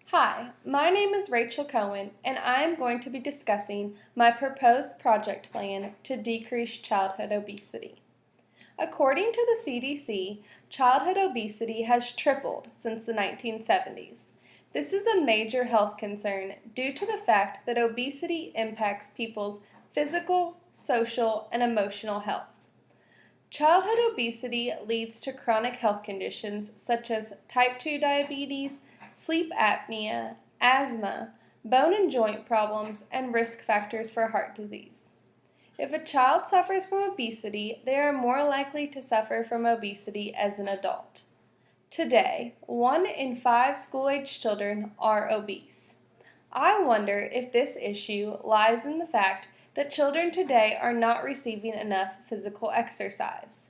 Hi, my name is Rachel Cohen, and I am going to be discussing my proposed project plan to decrease childhood obesity. According to the CDC, childhood obesity has tripled since the 1970s. This is a major health concern due to the fact that obesity impacts people's physical, social, and emotional health. Childhood obesity leads to chronic health conditions such as type 2 diabetes, sleep apnea, asthma, bone and joint problems, and risk factors for heart disease. If a child suffers from obesity, they are more likely to suffer from obesity as an adult. Today, 1 in 5 school-age children are obese. I wonder if this issue lies in the fact that children today are not receiving enough physical exercise.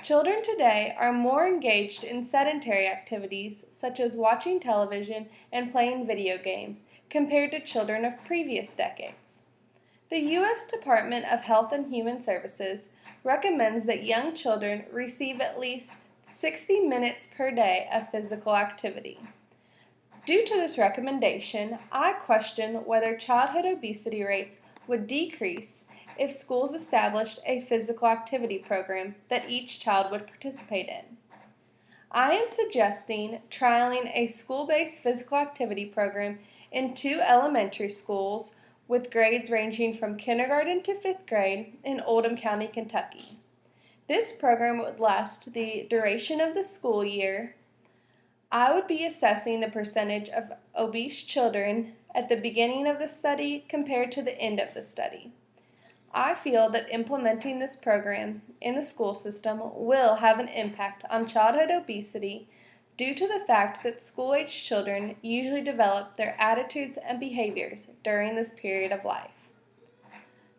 Children today are more engaged in sedentary activities such as watching television and playing video games compared to children of previous decades. The U.S. Department of Health and Human Services recommends that young children receive at least 60 minutes per day of physical activity. Due to this recommendation, I question whether childhood obesity rates would decrease if schools established a physical activity program that each child would participate in. I am suggesting trialing a school-based physical activity program in 2 elementary schools with grades ranging from kindergarten to 5th grade in Oldham County, Kentucky. This program would last the duration of the school year. I would be assessing the percentage of obese children at the beginning of the study compared to the end of the study. I feel that implementing this program in the school system will have an impact on childhood obesity due to the fact that school-age children usually develop their attitudes and behaviors during this period of life.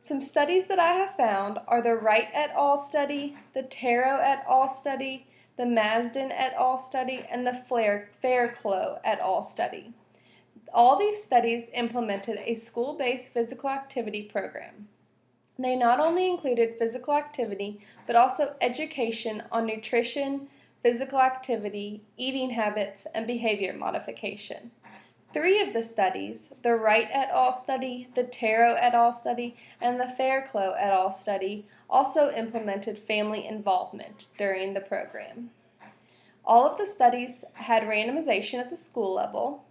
Some studies that I have found are the Wright et al. Study, the Taro et al. Study, the Marsden et al. Study, and the Fairclough et al. Study. All these studies implemented a school-based physical activity program. They not only included physical activity, but also education on nutrition, physical activity, eating habits, and behavior modification. 3 of the studies, the Wright et al. Study, the Taro et al. Study, and the Fairclough et al. Study, also implemented family involvement during the program. All of the studies had randomization at the school level.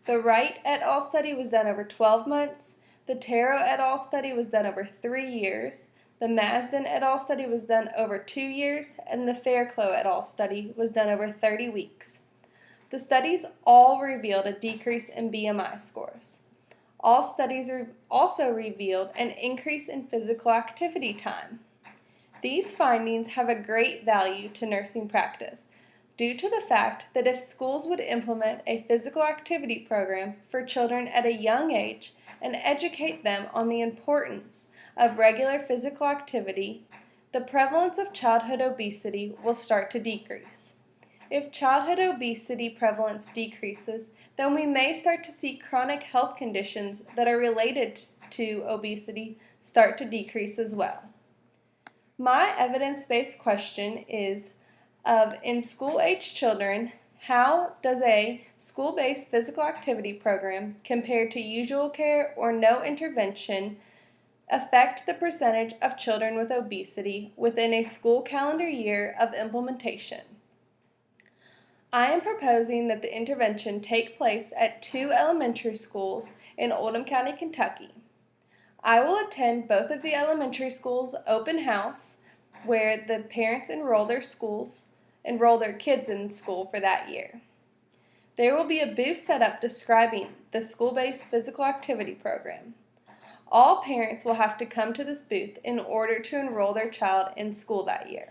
The Wright et al. Study was done over 12 months. The Taro et al. Study was done over 3 years. The Marsden et al. Study was done over 2 years, and the Fairclough et al. Study was done over 30 weeks. The studies all revealed a decrease in BMI scores. All studies also revealed an increase in physical activity time. These findings have a great value to nursing practice due to the fact that if schools would implement a physical activity program for children at a young age and educate them on the importance of regular physical activity, the prevalence of childhood obesity will start to decrease. If childhood obesity prevalence decreases, then we may start to see chronic health conditions that are related to obesity start to decrease as well. My evidence-based question is, in school-age children, how does a school-based physical activity program compared to usual care or no intervention affect the percentage of children with obesity within a school calendar year of implementation? I am proposing that the intervention take place at 2 elementary schools in Oldham County, Kentucky. I will attend both of the elementary schools' open house where the parents enroll their kids in school for that year. There will be a booth set up describing the school-based physical activity program. All parents will have to come to this booth in order to enroll their child in school that year.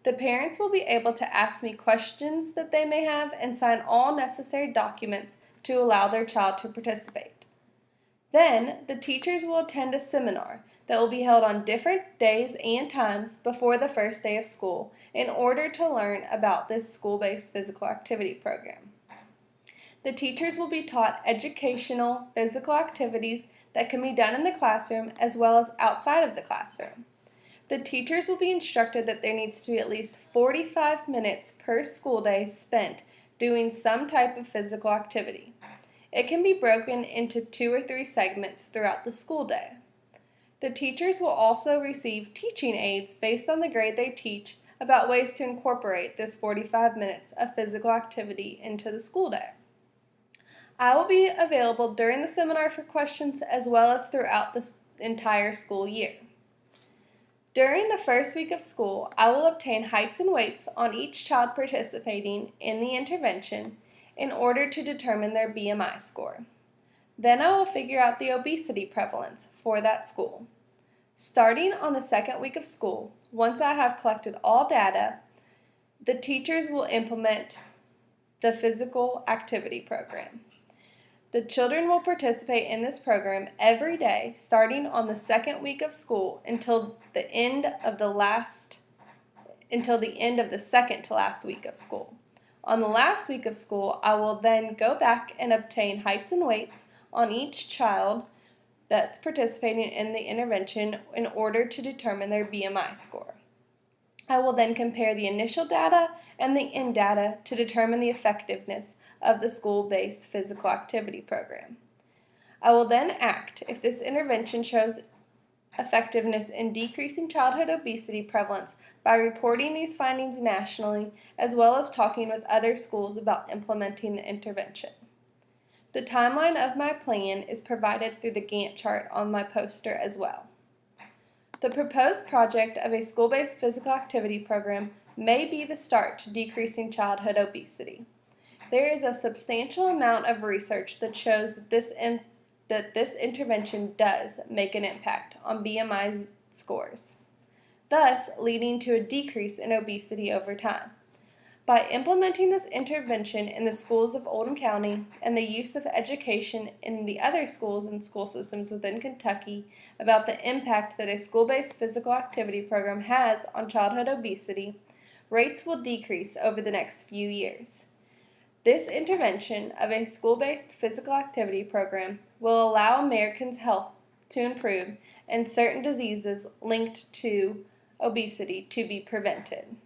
The parents will be able to ask me questions that they may have and sign all necessary documents to allow their child to participate. Then, the teachers will attend a seminar that will be held on different days and times before the first day of school in order to learn about this school-based physical activity program. The teachers will be taught educational physical activities that can be done in the classroom as well as outside of the classroom. The teachers will be instructed that there needs to be at least 45 minutes per school day spent doing some type of physical activity. It can be broken into 2 or 3 segments throughout the school day. The teachers will also receive teaching aids based on the grade they teach about ways to incorporate this 45 minutes of physical activity into the school day. I will be available during the seminar for questions as well as throughout the entire school year. During the first week of school, I will obtain heights and weights on each child participating in the intervention in order to determine their BMI score. Then I will figure out the obesity prevalence for that school. Starting on the second week of school, once I have collected all data, the teachers will implement the physical activity program. The children will participate in this program every day starting on the second week of school until the end of the second to last week of school. On the last week of school, I will then go back and obtain heights and weights on each child that's participating in the intervention in order to determine their BMI score. I will then compare the initial data and the end data to determine the effectiveness of the school-based physical activity program. I will then act if this intervention shows effectiveness in decreasing childhood obesity prevalence by reporting these findings nationally, as well as talking with other schools about implementing the intervention. The timeline of my plan is provided through the Gantt chart on my poster as well. The proposed project of a school-based physical activity program may be the start to decreasing childhood obesity. There is a substantial amount of research that shows that this intervention does make an impact on BMI scores, thus leading to a decrease in obesity over time. By implementing this intervention in the schools of Oldham County and the use of education in the other schools and school systems within Kentucky about the impact that a school-based physical activity program has on childhood obesity, rates will decrease over the next few years. This intervention of a school-based physical activity program will allow Americans' health to improve and certain diseases linked to obesity to be prevented.